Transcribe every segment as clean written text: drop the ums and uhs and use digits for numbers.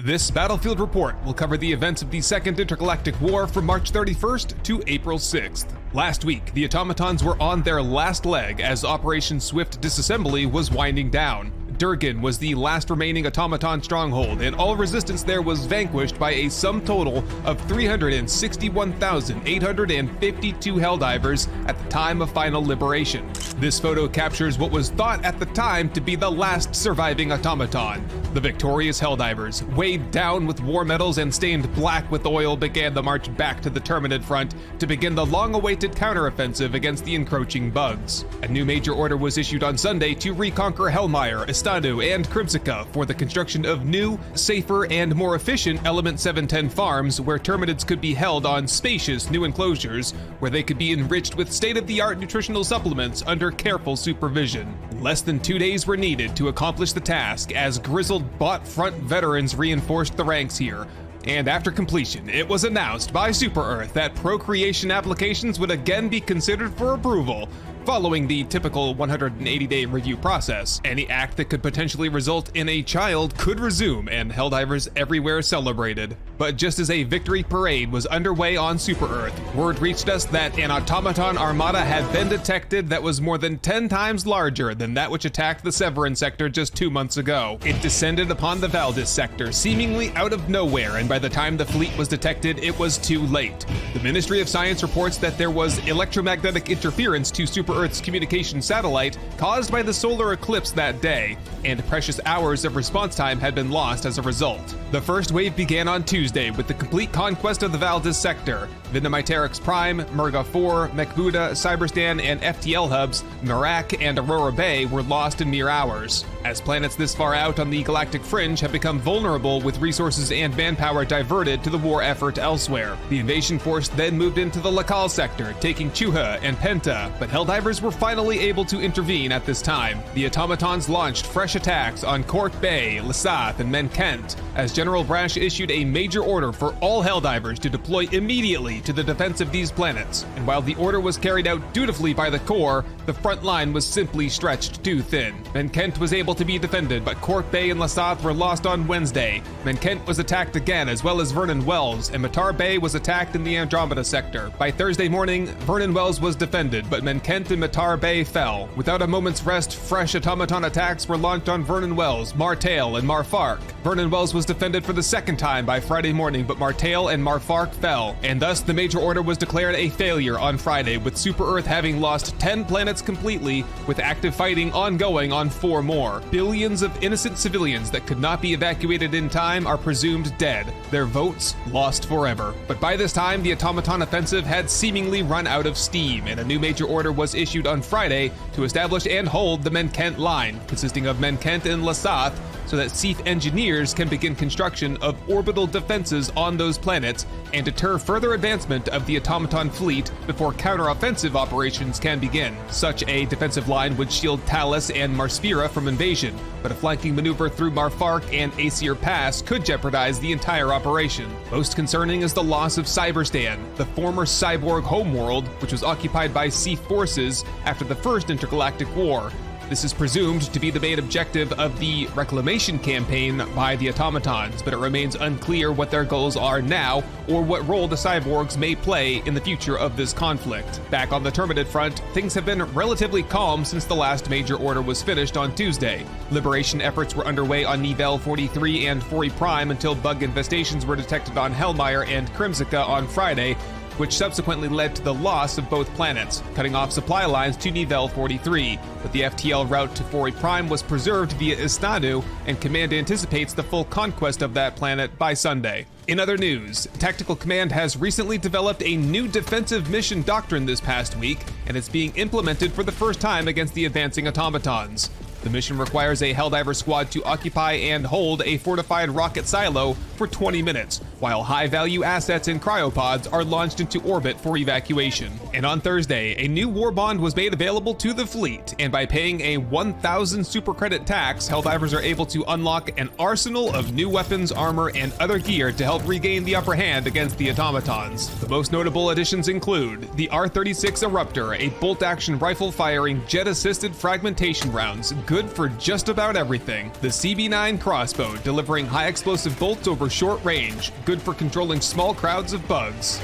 This Battlefield Report will cover the events of the Second Intergalactic War from March 31st to April 6th. Last week, the automatons were on their last leg as Operation Swift Disassembly was winding down. Durgan was the last remaining automaton stronghold, and all resistance there was vanquished by a sum total of 361,852 Helldivers at the time of final liberation. This photo captures what was thought at the time to be the last surviving automaton. The victorious Helldivers, weighed down with war metals and stained black with oil, began the march back to the Terminid front to begin the long-awaited counteroffensive against the encroaching bugs. A new major order was issued on Sunday to reconquer Hellmire, and Crimsica for the construction of new, safer, and more efficient Element 710 farms where Terminids could be held on spacious new enclosures where they could be enriched with state-of-the-art nutritional supplements under careful supervision. Less than 2 days were needed to accomplish the task as grizzled bot-front veterans reinforced the ranks here. And after completion, it was announced by Super Earth that procreation applications would again be considered for approval, following the typical 180-day review process. Any act that could potentially result in a child could resume, and Helldivers everywhere celebrated. But just as a victory parade was underway on Super Earth, word reached us that an automaton armada had been detected that was more than 10 times larger than that which attacked the Severin sector just 2 months ago. It descended upon the Valdis sector, seemingly out of nowhere, and by the time the fleet was detected, it was too late. The Ministry of Science reports that there was electromagnetic interference to Super Earth's communication satellite caused by the solar eclipse that day, and precious hours of response time had been lost as a result. The first wave began on Tuesday with the complete conquest of the Valdis sector. Vinamiterix Prime, Murga 4, Mechbuda, Cyberstan, and FTL hubs, Merak and Aurora Bay were lost in mere hours. As planets this far out on the galactic fringe have become vulnerable with resources and manpower diverted to the war effort elsewhere. The invasion force then moved into the Lakal sector, taking Chuha and Penta, but Helldivers were finally able to intervene at this time. The automatons launched fresh attacks on Cork Bay, Lasath, and Menkent, as General Brash issued a major order for all Helldivers to deploy immediately to the defense of these planets. And while the order was carried out dutifully by the Corps, the front line was simply stretched too thin. Menkent was able to be defended, but Cork Bay and Lasath were lost on Wednesday. Menkent was attacked again, as well as Vernon Wells, and Matar Bay was attacked in the Andromeda sector. By Thursday morning, Vernon Wells was defended, but Menkent and Matar Bay fell. Without a moment's rest, fresh automaton attacks were launched on Vernon Wells, Martail, and Marfark. Vernon Wells was defended for the second time by Friday morning, but Martail and Marfark fell, and thus the major order was declared a failure on Friday, with Super Earth having lost 10 planets completely, with active fighting ongoing on 4 more. Billions of innocent civilians that could not be evacuated in time are presumed dead, their votes lost forever. But by this time, the automaton offensive had seemingly run out of steam, and a new major order was issued on Friday to establish and hold the Menkent line, consisting of Menkent and Lasath, so that Seath engineers can begin construction of orbital defenses on those planets and deter further advancement of the automaton fleet before counteroffensive operations can begin. Such a defensive line would shield Talus and Marspira from invasion, but a flanking maneuver through Marfark and Aesir Pass could jeopardize the entire operation. Most concerning is the loss of Cyberstan, the former cyborg homeworld, which was occupied by Seath forces after the First Intergalactic War. This is presumed to be the main objective of the reclamation campaign by the automatons, but it remains unclear what their goals are now or what role the cyborgs may play in the future of this conflict. Back on the Terminid front, things have been relatively calm since the last major order was finished on Tuesday. Liberation efforts were underway on Nivelle 43 and Fori Prime until bug infestations were detected on Hellmire and Crimsica on Friday, which subsequently led to the loss of both planets, cutting off supply lines to Nivelle 43. But the FTL route to Fori Prime was preserved via Istanu, and Command anticipates the full conquest of that planet by Sunday. In other news, Tactical Command has recently developed a new defensive mission doctrine this past week, and it's being implemented for the first time against the advancing automatons. The mission requires a Helldiver squad to occupy and hold a fortified rocket silo for 20 minutes, while high-value assets and cryopods are launched into orbit for evacuation. And on Thursday, a new war bond was made available to the fleet, and by paying a 1,000 super credit tax, Helldivers are able to unlock an arsenal of new weapons, armor, and other gear to help regain the upper hand against the automatons. The most notable additions include the R-36 Eruptor, a bolt-action rifle firing jet-assisted fragmentation rounds, good for just about everything. The CB9 crossbow, delivering high explosive bolts over short range, good for controlling small crowds of bugs.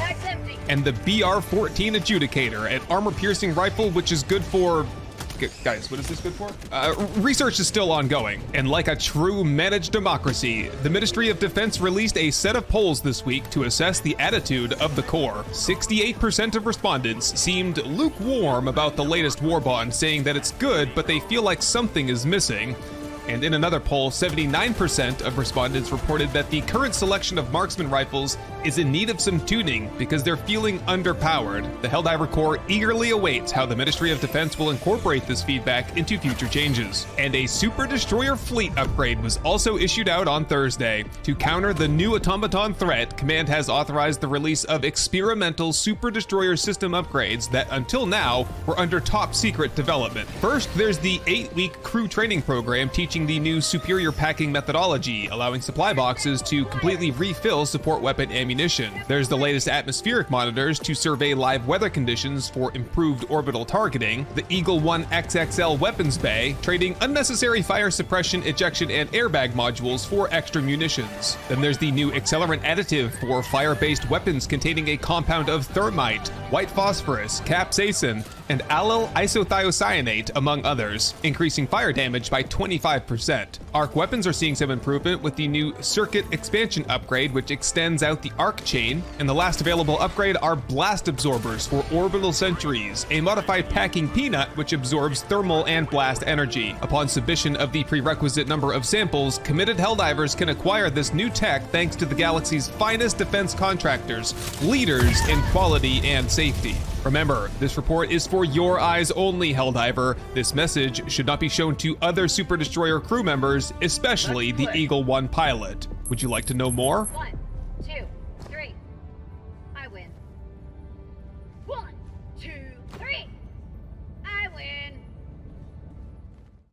And the BR-14 Adjudicator, an armor-piercing rifle which is good for... Guys, what is this good for? Research is still ongoing, and like a true managed democracy, the Ministry of Defense released a set of polls this week to assess the attitude of the Corps. 68% of respondents seemed lukewarm about the latest war bond, saying that it's good, but they feel like something is missing. And in another poll, 79% of respondents reported that the current selection of marksman rifles is in need of some tuning because they're feeling underpowered. The Helldiver Corps eagerly awaits how the Ministry of Defense will incorporate this feedback into future changes. And a Super Destroyer fleet upgrade was also issued out on Thursday. To counter the new automaton threat, Command has authorized the release of experimental Super Destroyer system upgrades that until now were under top secret development. First, there's the 8-week crew training program teaching the new superior packing methodology, allowing supply boxes to completely refill support weapon ammunition. There's the latest atmospheric monitors to survey live weather conditions for improved orbital targeting, the Eagle 1 XXL weapons bay, trading unnecessary fire suppression, ejection, and airbag modules for extra munitions. Then there's the new accelerant additive for fire-based weapons containing a compound of thermite, white phosphorus, capsaicin, and allyl isothiocyanate, among others, increasing fire damage by 25%. Arc weapons are seeing some improvement with the new circuit expansion upgrade, which extends out the arc chain, and the last available upgrade are blast absorbers for orbital sentries, a modified packing peanut which absorbs thermal and blast energy. Upon submission of the prerequisite number of samples, committed Helldivers can acquire this new tech thanks to the galaxy's finest defense contractors, leaders in quality and safety. Remember, this report is for your eyes only, Helldiver. This message should not be shown to other Super Destroyer crew members, especially the Eagle 1 pilot. Would you like to know more? 1, 2.